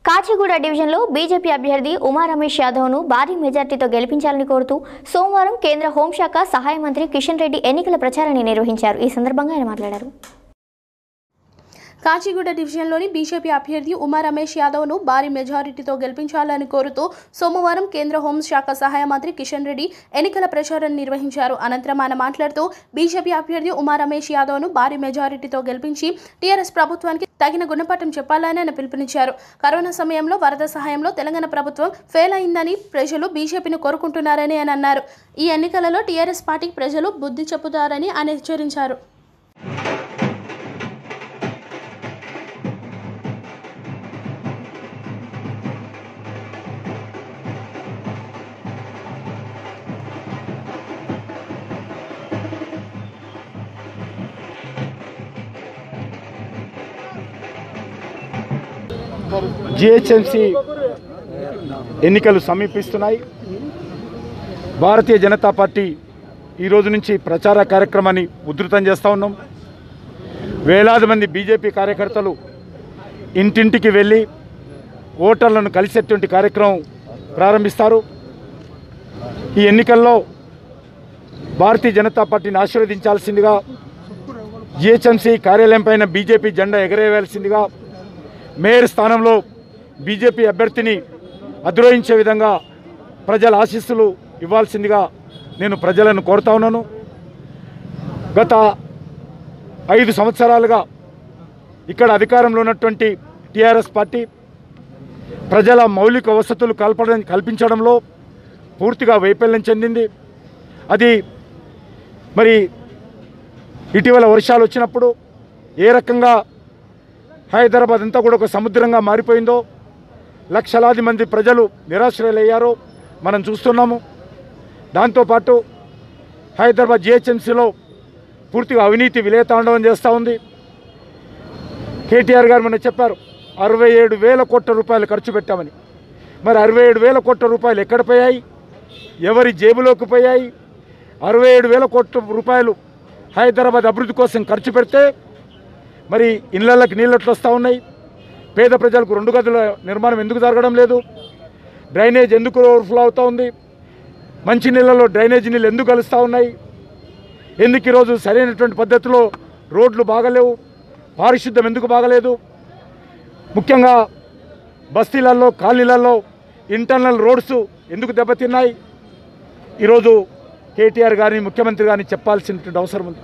కాచిగూడ డివిజన్లో బీజేపీ అభ్యర్థి ఉమా రమేష్ యాదవ్ను భారీ మెజార్టీతో గెలిపించాలని కోరుతూ సోమవారం కేంద్ర హోంశాఖ సహాయ మంత్రి కిషన్ రెడ్డి ఎన్నికల ప్రచారాన్ని నిర్వహించారు. ఈ సందర్భంగా ఆయన మాట్లాడారు. కాచిగూడ డివిజన్లోని బీజేపీ అభ్యర్థి ఉమా రమేష్ యాదవ్ను భారీ మెజారిటీతో గెలిపించాలని కోరుతూ సోమవారం కేంద్ర హోంశాఖ సహాయ మంత్రి కిషన్ రెడ్డి ఎన్నికల ప్రచారం నిర్వహించారు. అనంతరం ఆయన మాట్లాడుతూ బీజేపీ అభ్యర్థి ఉమా రమేష్ యాదవ్ను భారీ మెజారిటీతో గెలిపించి టీఆర్ఎస్ ప్రభుత్వానికి తగిన గుణపాఠం చెప్పాలని ఆయన పిలుపునిచ్చారు. కరోనా సమయంలో వరద సహాయంలో తెలంగాణ ప్రభుత్వం ఫెయిల్ అయిందని ప్రజలు బీజేపీని కోరుకుంటున్నారని ఆయన అన్నారు. ఈ ఎన్నికలలో టీఆర్ఎస్ పార్టీకి ప్రజలు బుద్ధి చెబుతారని ఆయన హెచ్చరించారు. జిహెచ్ఎంసీ ఎన్నికలు సమీపిస్తున్నాయి. భారతీయ జనతా పార్టీ ఈరోజు నుంచి ప్రచార కార్యక్రమాన్ని ఉధృతం చేస్తూ ఉన్నాం. వేలాది మంది బీజేపీ కార్యకర్తలు ఇంటింటికి వెళ్ళి ఓటర్లను కలిసేటువంటి కార్యక్రమం ప్రారంభిస్తారు. ఈ ఎన్నికల్లో భారతీయ జనతా పార్టీని ఆశీర్వదించాల్సిందిగా, జిహెచ్ఎంసీ కార్యాలయం పైన బీజేపీ జెండా ఎగరేయాల్సిందిగా, మేయర్ స్థానంలో బీజేపీ అభ్యర్థిని అధిరోహించే విధంగా ప్రజల ఆశీస్సులు ఇవ్వాల్సిందిగా నేను ప్రజలను కోరుతా ఉన్నాను. గత 5 సంవత్సరాలుగా ఇక్కడ అధికారంలో ఉన్నటువంటి టీఆర్ఎస్ పార్టీ ప్రజల మౌలిక వసతులు కల్పించడంలో పూర్తిగా వైఫల్యం చెందింది. అది మరి ఇటీవల వర్షాలు వచ్చినప్పుడు ఏ రకంగా హైదరాబాద్ అంతా కూడా ఒక సముద్రంగా మారిపోయిందో, లక్షలాది మంది ప్రజలు నిరాశ్రయులయ్యారో మనం చూస్తున్నాము. దాంతోపాటు హైదరాబాద్ జిహెచ్ఎంసీలో పూర్తిగా అవినీతి విలేతాండవం చేస్తూ ఉంది. కేటీఆర్ గారు మొన్న చెప్పారు 67,000 కోట్ల రూపాయలు ఖర్చు పెట్టామని. మరి 67,000 కోట్ల రూపాయలు ఎక్కడ పోయాయి? ఎవరి జేబులోకి పోయాయి? 67,000 కోట్ల రూపాయలు హైదరాబాద్ అభివృద్ధి కోసం ఖర్చు పెడితే మరి ఇళ్లకి నీళ్ళట్లు వస్తూ ఉన్నాయి. పేద ప్రజలకు 2 గదుల నిర్మాణం ఎందుకు జరగడం లేదు? డ్రైనేజ్ ఎందుకు ఓవర్ఫ్లో అవుతూ ఉంది? మంచినీళ్ళలో డ్రైనేజ్ నీళ్ళు ఎందుకు కలుస్తూ ఉన్నాయి? ఎందుకు ఈరోజు సరైనటువంటి పద్ధతిలో రోడ్లు బాగలేవు? పారిశుద్ధ్యం ఎందుకు బాగలేదు? ముఖ్యంగా బస్తీలలో, కాలనీలలో ఇంటర్నల్ రోడ్స్ ఎందుకు దెబ్బతిన్నాయి? ఈరోజు కేటీఆర్ గారిని, ముఖ్యమంత్రి గారిని చెప్పాల్సినటువంటి అవసరం ఉంది.